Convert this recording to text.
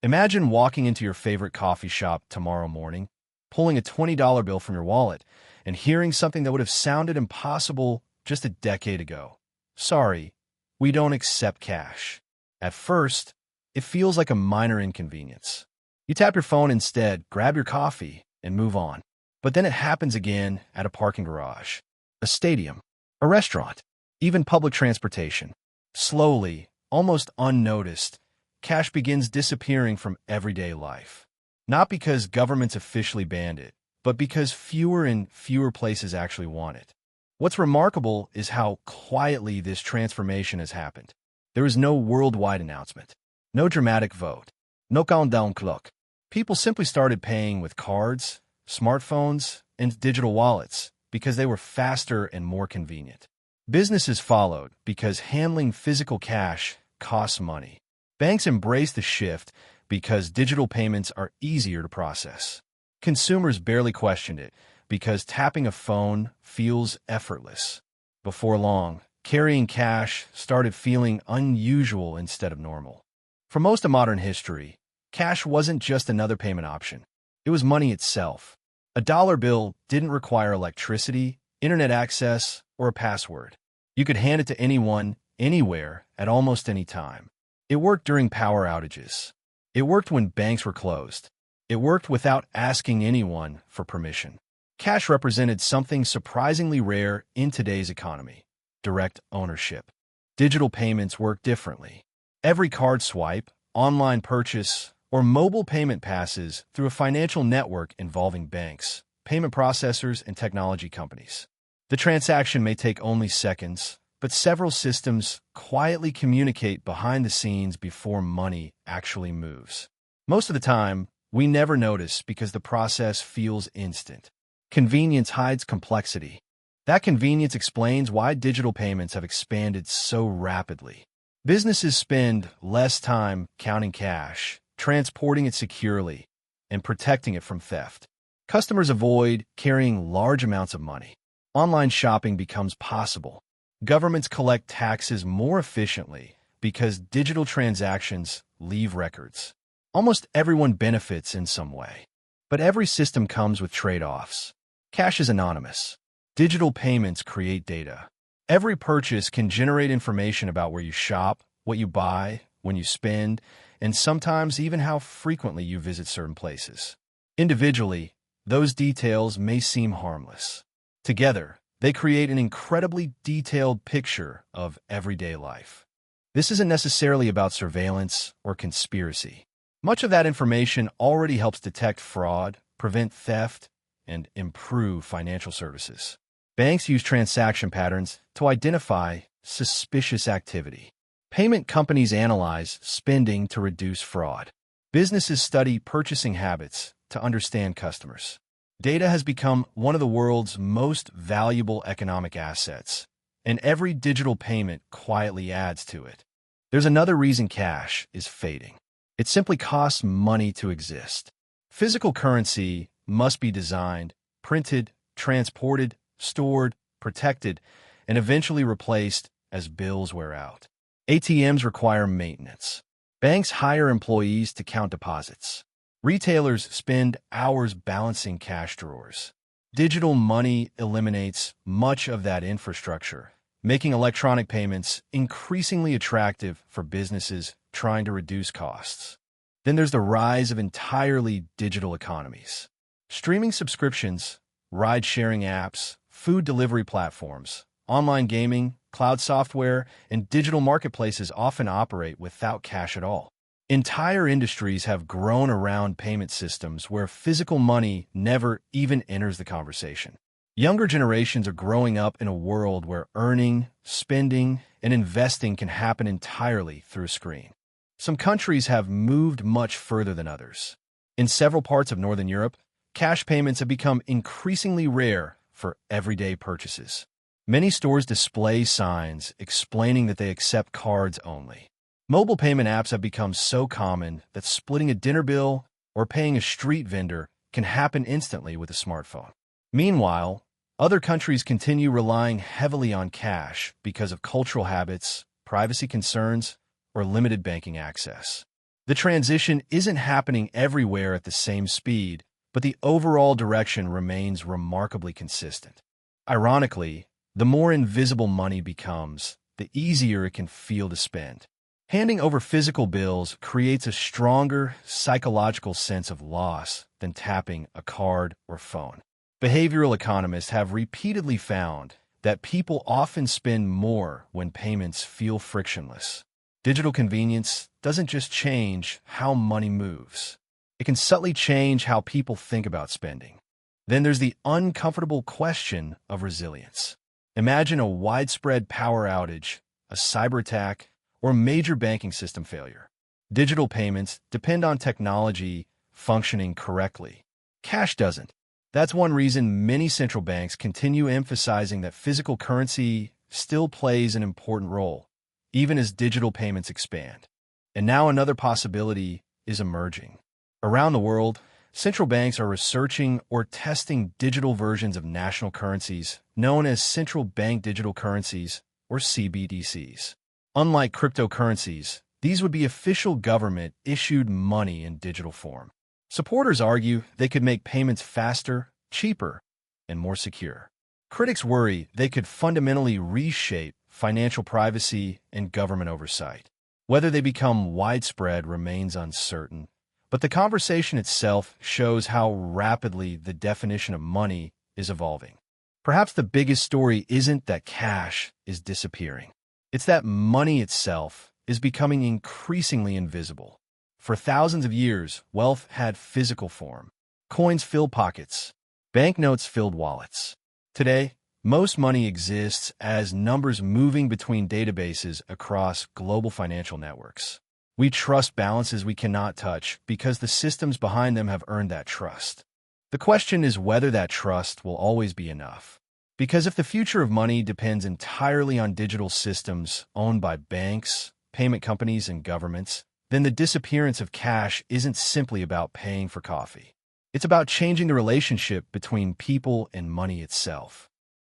Imagine walking into your favorite coffee shop tomorrow morning, pulling a $20 bill from your wallet, and hearing something that would have sounded impossible just a decade ago. Sorry, we don't accept cash. At first, it feels like a minor inconvenience. You tap your phone instead, grab your coffee, and move on. But then it happens again at a parking garage, a stadium, a restaurant, even public transportation. Slowly, almost unnoticed, cash begins disappearing from everyday life. Not because governments officially banned it, but because fewer and fewer places actually want it. What's remarkable is how quietly this transformation has happened. There is no worldwide announcement, no dramatic vote, no countdown clock. People simply started paying with cards, smartphones, and digital wallets because they were faster and more convenient. Businesses followed because handling physical cash costs money. Banks embraced the shift because digital payments are easier to process. Consumers barely questioned it because tapping a phone feels effortless. Before long, carrying cash started feeling unusual instead of normal. For most of modern history, cash wasn't just another payment option. It was money itself. A dollar bill didn't require electricity, internet access, or a password. You could hand it to anyone, anywhere, at almost any time. It worked during power outages. It worked when banks were closed. It worked without asking anyone for permission. Cash represented something surprisingly rare in today's economy: direct ownership. Digital payments work differently. Every card swipe, online purchase, or mobile payment passes through a financial network involving banks, payment processors, and technology companies. The transaction may take only seconds, but several systems quietly communicate behind the scenes before money actually moves. Most of the time, we never notice because the process feels instant. Convenience hides complexity. That convenience explains why digital payments have expanded so rapidly. Businesses spend less time counting cash, transporting it securely, and protecting it from theft. Customers avoid carrying large amounts of money. Online shopping becomes possible. Governments collect taxes more efficiently because digital transactions leave records. Almost everyone benefits in some way. But every system comes with trade-offs. Cash is anonymous. Digital payments create data. Every purchase can generate information about where you shop, what you buy, when you spend, and sometimes even how frequently you visit certain places. Individually, those details may seem harmless. Together, they create an incredibly detailed picture of everyday life. This isn't necessarily about surveillance or conspiracy. Much of that information already helps detect fraud, prevent theft, and improve financial services. Banks use transaction patterns to identify suspicious activity. Payment companies analyze spending to reduce fraud. Businesses study purchasing habits to understand customers. Data has become one of the world's most valuable economic assets, and every digital payment quietly adds to it. There's another reason cash is fading. It simply costs money to exist. Physical currency must be designed, printed, transported, stored, protected, and eventually replaced as bills wear out. ATMs require maintenance. Banks hire employees to count deposits. Retailers spend hours balancing cash drawers. Digital money eliminates much of that infrastructure, making electronic payments increasingly attractive for businesses trying to reduce costs. Then there's the rise of entirely digital economies. Streaming subscriptions, ride-sharing apps, food delivery platforms, online gaming, cloud software, and digital marketplaces often operate without cash at all. Entire industries have grown around payment systems where physical money never even enters the conversation. Younger generations are growing up in a world where earning, spending, and investing can happen entirely through a screen. Some countries have moved much further than others. In several parts of Northern Europe, cash payments have become increasingly rare for everyday purchases. Many stores display signs explaining that they accept cards only. Mobile payment apps have become so common that splitting a dinner bill or paying a street vendor can happen instantly with a smartphone. Meanwhile, other countries continue relying heavily on cash because of cultural habits, privacy concerns, or limited banking access. The transition isn't happening everywhere at the same speed, but the overall direction remains remarkably consistent. Ironically, the more invisible money becomes, the easier it can feel to spend. Handing over physical bills creates a stronger psychological sense of loss than tapping a card or phone. Behavioral economists have repeatedly found that people often spend more when payments feel frictionless. Digital convenience doesn't just change how money moves. It can subtly change how people think about spending. Then there's the uncomfortable question of resilience. Imagine a widespread power outage, a cyber attack, or major banking system failure. Digital payments depend on technology functioning correctly. Cash doesn't. That's one reason many central banks continue emphasizing that physical currency still plays an important role, even as digital payments expand. And now another possibility is emerging. Around the world, central banks are researching or testing digital versions of national currencies known as Central Bank Digital Currencies, or CBDCs. Unlike cryptocurrencies, these would be official government-issued money in digital form. Supporters argue they could make payments faster, cheaper, and more secure. Critics worry they could fundamentally reshape financial privacy and government oversight. Whether they become widespread remains uncertain, but the conversation itself shows how rapidly the definition of money is evolving. Perhaps the biggest story isn't that cash is disappearing. It's that money itself is becoming increasingly invisible. For thousands of years, wealth had physical form. Coins filled pockets. Banknotes filled wallets. Today, most money exists as numbers moving between databases across global financial networks. We trust balances we cannot touch because the systems behind them have earned that trust. The question is whether that trust will always be enough. Because if the future of money depends entirely on digital systems owned by banks, payment companies, and governments, then the disappearance of cash isn't simply about paying for coffee. It's about changing the relationship between people and money itself.